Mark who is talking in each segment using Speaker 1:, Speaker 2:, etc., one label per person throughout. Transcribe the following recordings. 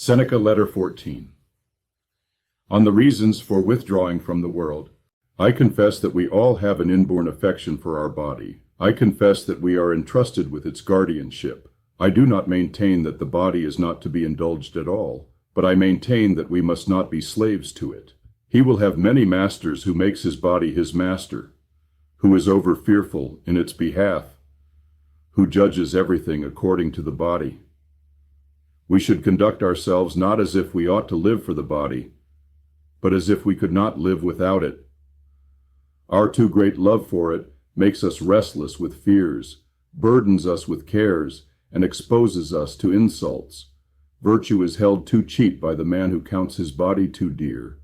Speaker 1: Seneca, Letter 14. On the reasons for withdrawing from the world. I confess that we all have an inborn affection for our body. I confess that we are entrusted with its guardianship. I do not maintain that the body is not to be indulged at all, but I maintain that we must not be slaves to it. He will have many masters who makes his body his master, who is over fearful in its behalf, who judges everything according to the body. We should conduct ourselves not as if we ought to live for the body, but as if we could not live without it. Our too great love for it makes us restless with fears, burdens us with cares, and exposes us to insults. Virtue is held too cheap by the man who counts his body too dear.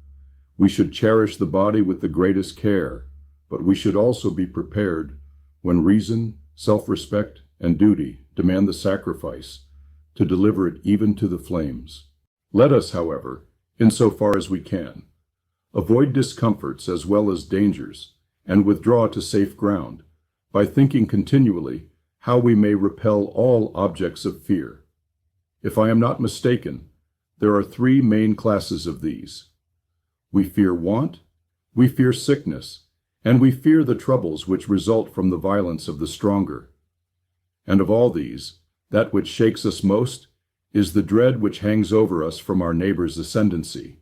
Speaker 1: We should cherish the body with the greatest care, but we should also be prepared, when reason, self-respect, and duty demand the sacrifice, to deliver it even to the flames. Let us, however, in so far as we can, avoid discomforts as well as dangers, and withdraw to safe ground, by thinking continually how we may repel all objects of fear. If I am not mistaken, there are three main classes of these. We fear want, we fear sickness, and we fear the troubles which result from the violence of the stronger. And of all these, that which shakes us most is the dread which hangs over us from our neighbor's ascendancy,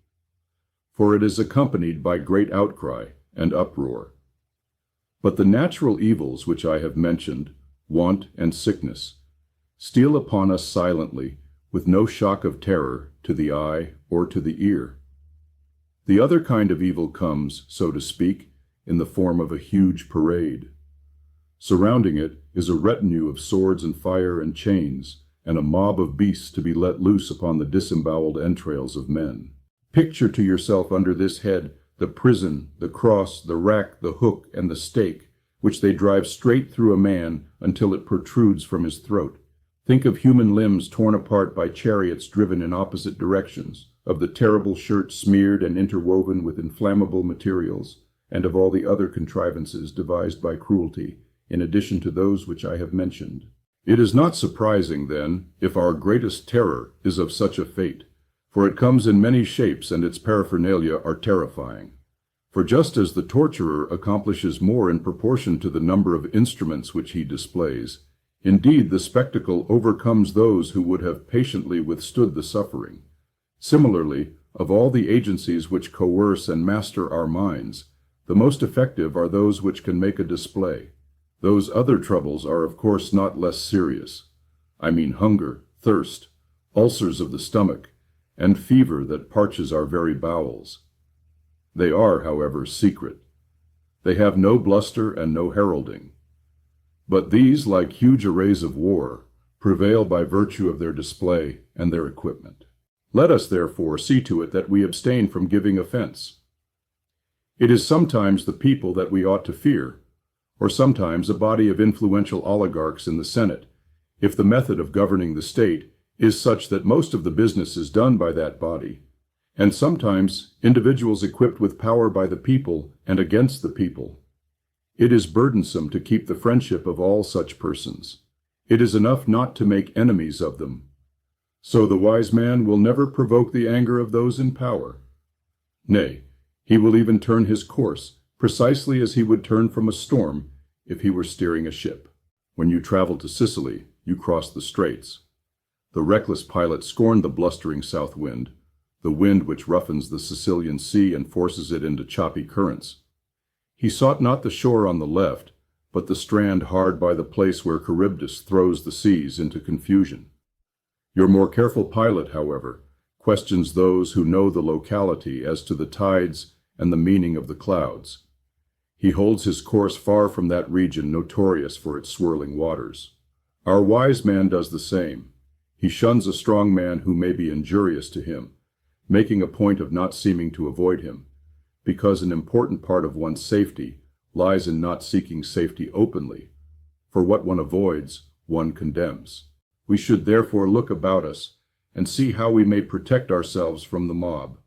Speaker 1: for it is accompanied by great outcry and uproar. But the natural evils which I have mentioned, want and sickness, steal upon us silently, with no shock of terror to the eye or to the ear. The other kind of evil comes, so to speak, in the form of a huge parade. Surrounding it is a retinue of swords and fire and chains, and a mob of beasts to be let loose upon the disemboweled entrails of men. Picture to yourself under this head the prison, the cross, the rack, the hook, and the stake, which they drive straight through a man until it protrudes from his throat. Think of human limbs torn apart by chariots driven in opposite directions, of the terrible shirt smeared and interwoven with inflammable materials, and of all the other contrivances devised by cruelty, in addition to those which I have mentioned. It is not surprising, then, if our greatest terror is of such a fate, for it comes in many shapes and its paraphernalia are terrifying. For just as the torturer accomplishes more in proportion to the number of instruments which he displays, indeed the spectacle overcomes those who would have patiently withstood the suffering. Similarly, of all the agencies which coerce and master our minds, the most effective are those which can make a display. Those other troubles are of course not less serious. I mean hunger, thirst, ulcers of the stomach, and fever that parches our very bowels. They are, however, secret. They have no bluster and no heralding. But these, like huge arrays of war, prevail by virtue of their display and their equipment. Let us, therefore, see to it that we abstain from giving offense. It is sometimes the people that we ought to fear, or sometimes a body of influential oligarchs in the Senate, if the method of governing the state is such that most of the business is done by that body, and sometimes individuals equipped with power by the people and against the people. It is burdensome to keep the friendship of all such persons. It is enough not to make enemies of them. So the wise man will never provoke the anger of those in power. Nay, he will even turn his course, precisely as he would turn from a storm if he were steering a ship. When you travel to Sicily, you cross the straits. The reckless pilot scorned the blustering south wind, the wind which roughens the Sicilian sea and forces it into choppy currents. He sought not the shore on the left, but the strand hard by the place where Charybdis throws the seas into confusion. Your more careful pilot, however, questions those who know the locality as to the tides and the meaning of the clouds. He holds his course far from that region notorious for its swirling waters. Our wise man does the same. He shuns a strong man who may be injurious to him, making a point of not seeming to avoid him, because an important part of one's safety lies in not seeking safety openly, for what one avoids, one condemns. We should therefore look about us and see how we may protect ourselves from the mob.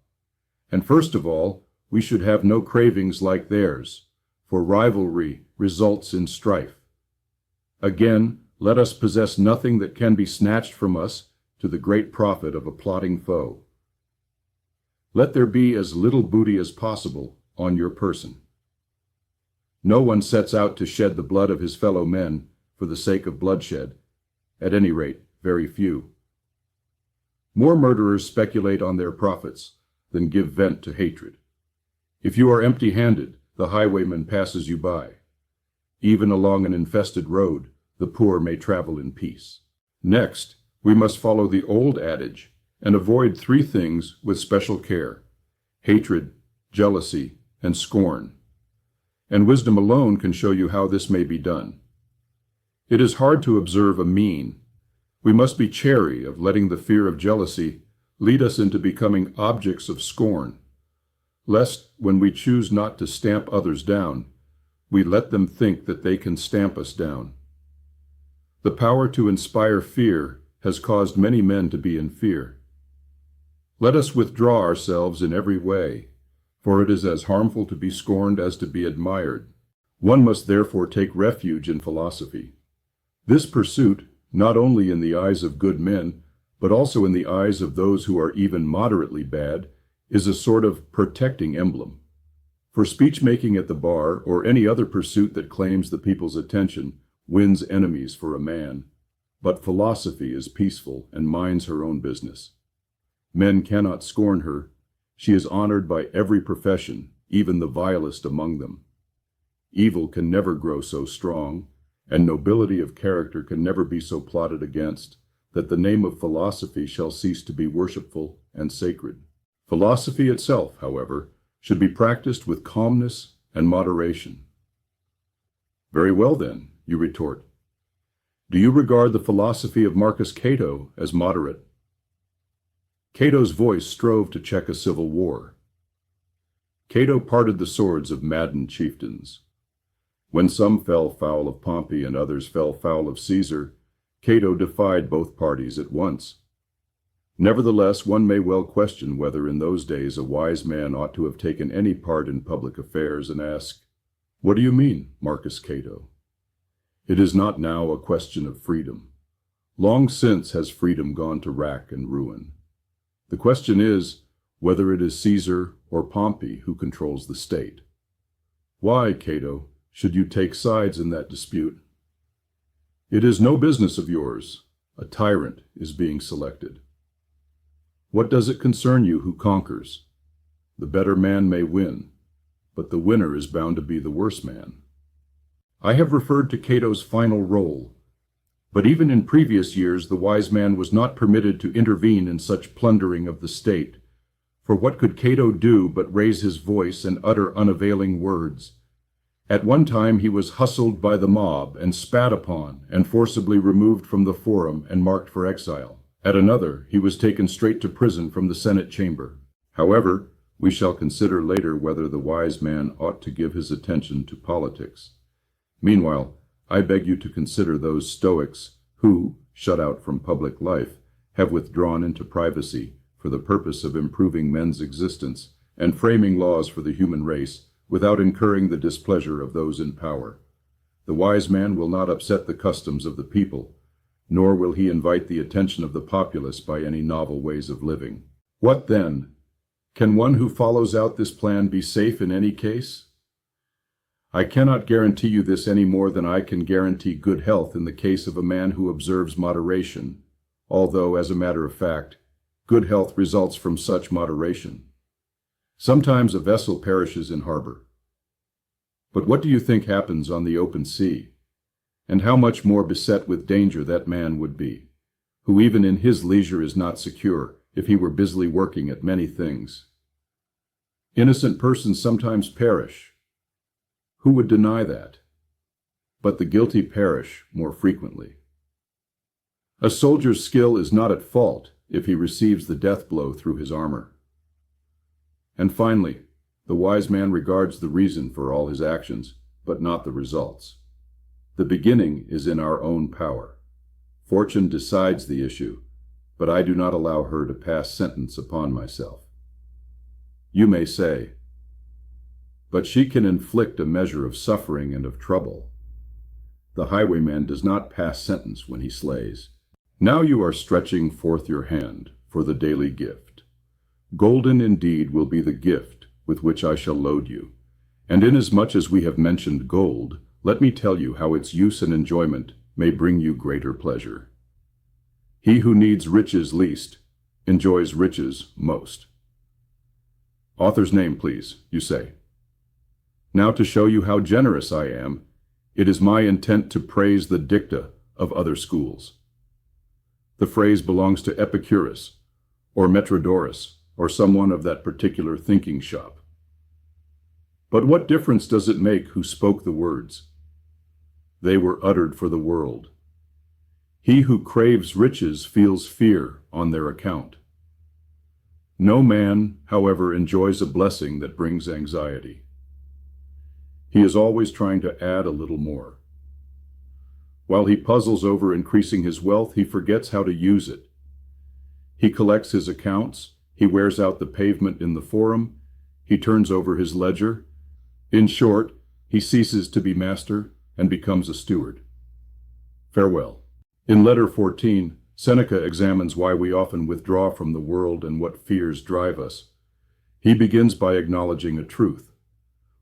Speaker 1: And first of all, we should have no cravings like theirs, for rivalry results in strife. Again, let us possess nothing that can be snatched from us, to the great profit of a plotting foe. Let there be as little booty as possible on your person. No one sets out to shed the blood of his fellow men for the sake of bloodshed, at any rate, very few. More murderers speculate on their profits than give vent to hatred. If you are empty-handed, the highwayman passes you by. Even along an infested road, the poor may travel in peace. Next, we must follow the old adage and avoid three things with special care: hatred, jealousy, and scorn. And wisdom alone can show you how this may be done. It is hard to observe a mean. We must be chary of letting the fear of jealousy lead us into becoming objects of scorn, lest, when we choose not to stamp others down, we let them think that they can stamp us down. The power to inspire fear has caused many men to be in fear. Let us withdraw ourselves in every way, for it is as harmful to be scorned as to be admired. One must therefore take refuge in philosophy. This pursuit, not only in the eyes of good men, but also in the eyes of those who are even moderately bad, is a sort of protecting emblem. For speech-making at the bar, or any other pursuit that claims the people's attention, wins enemies for a man. But philosophy is peaceful and minds her own business. Men cannot scorn her. She is honored by every profession, even the vilest among them. Evil can never grow so strong, and nobility of character can never be so plotted against, that the name of philosophy shall cease to be worshipful and sacred. Philosophy itself, however, should be practiced with calmness and moderation. Very well then, you retort. Do you regard the philosophy of Marcus Cato as moderate? Cato's voice strove to check a civil war. Cato parted the swords of maddened chieftains. When some fell foul of Pompey and others fell foul of Caesar, Cato defied both parties at once. Nevertheless, one may well question whether in those days a wise man ought to have taken any part in public affairs, and ask, "What do you mean, Marcus Cato?" It is not now a question of freedom. Long since has freedom gone to rack and ruin. The question is whether it is Caesar or Pompey who controls the state. Why, Cato, should you take sides in that dispute? It is no business of yours. A tyrant is being selected. What does it concern you who conquers? The better man may win, but the winner is bound to be the worse man. I have referred to Cato's final role, but even in previous years the wise man was not permitted to intervene in such plundering of the state. For what could Cato do but raise his voice and utter unavailing words? At one time he was hustled by the mob and spat upon and forcibly removed from the forum and marked for exile. At another, he was taken straight to prison from the Senate chamber. However, we shall consider later whether the wise man ought to give his attention to politics. Meanwhile, I beg you to consider those Stoics who, shut out from public life, have withdrawn into privacy for the purpose of improving men's existence and framing laws for the human race without incurring the displeasure of those in power. The wise man will not upset the customs of the people, nor will he invite the attention of the populace by any novel ways of living. What then? Can one who follows out this plan be safe in any case? I cannot guarantee you this any more than I can guarantee good health in the case of a man who observes moderation, although, as a matter of fact, good health results from such moderation. Sometimes a vessel perishes in harbor. But what do you think happens on the open sea? And how much more beset with danger that man would be, who even in his leisure is not secure, if he were busily working at many things. Innocent persons sometimes perish. Who would deny that? But the guilty perish more frequently. A soldier's skill is not at fault if he receives the death blow through his armor. And finally, the wise man regards the reason for all his actions, but not the results. The beginning is in our own power. Fortune decides the issue, but I do not allow her to pass sentence upon myself. You may say, but she can inflict a measure of suffering and of trouble. The highwayman does not pass sentence when he slays. Now you are stretching forth your hand for the daily gift. Golden indeed will be the gift with which I shall load you. And inasmuch as we have mentioned gold, let me tell you how its use and enjoyment may bring you greater pleasure. He who needs riches least enjoys riches most. Author's name, please, you say. Now, to show you how generous I am, it is my intent to praise the dicta of other schools. The phrase belongs to Epicurus, or Metrodorus, or someone of that particular thinking shop. But what difference does it make who spoke the words? They were uttered for the world. He who craves riches feels fear on their account. No man, however, enjoys a blessing that brings anxiety. He is always trying to add a little more. While he puzzles over increasing his wealth, he forgets how to use it. He collects his accounts, he wears out the pavement in the forum, he turns over his ledger. In short, he ceases to be master and becomes a steward. Farewell. In Letter 14, Seneca examines why we often withdraw from the world and what fears drive us. He begins by acknowledging a truth.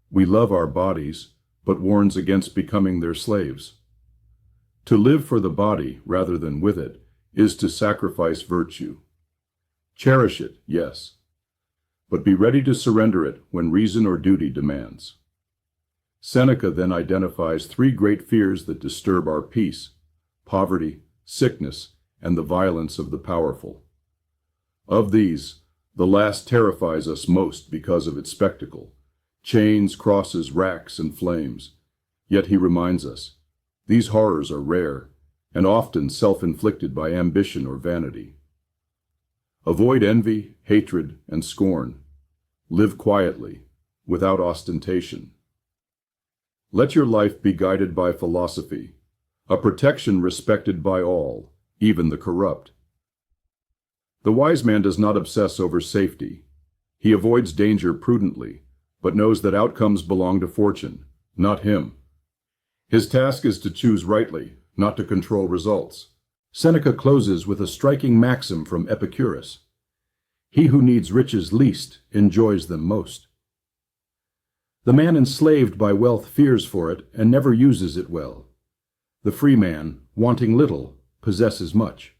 Speaker 1: We love our bodies, but warns against becoming their slaves. To live for the body rather than with it is to sacrifice virtue. Cherish it, yes, but be ready to surrender it when reason or duty demands. Seneca then identifies three great fears that disturb our peace: poverty, sickness, and the violence of the powerful. Of these, the last terrifies us most because of its spectacle: chains, crosses, racks, and flames. Yet he reminds us, these horrors are rare, and often self-inflicted by ambition or vanity. Avoid envy, hatred, and scorn. Live quietly, without ostentation. Let your life be guided by philosophy, a protection respected by all, even the corrupt. The wise man does not obsess over safety. He avoids danger prudently, but knows that outcomes belong to fortune, not him. His task is to choose rightly, not to control results. Seneca closes with a striking maxim from Epicurus: he who needs riches least enjoys them most. The man enslaved by wealth fears for it and never uses it well. The free man, wanting little, possesses much.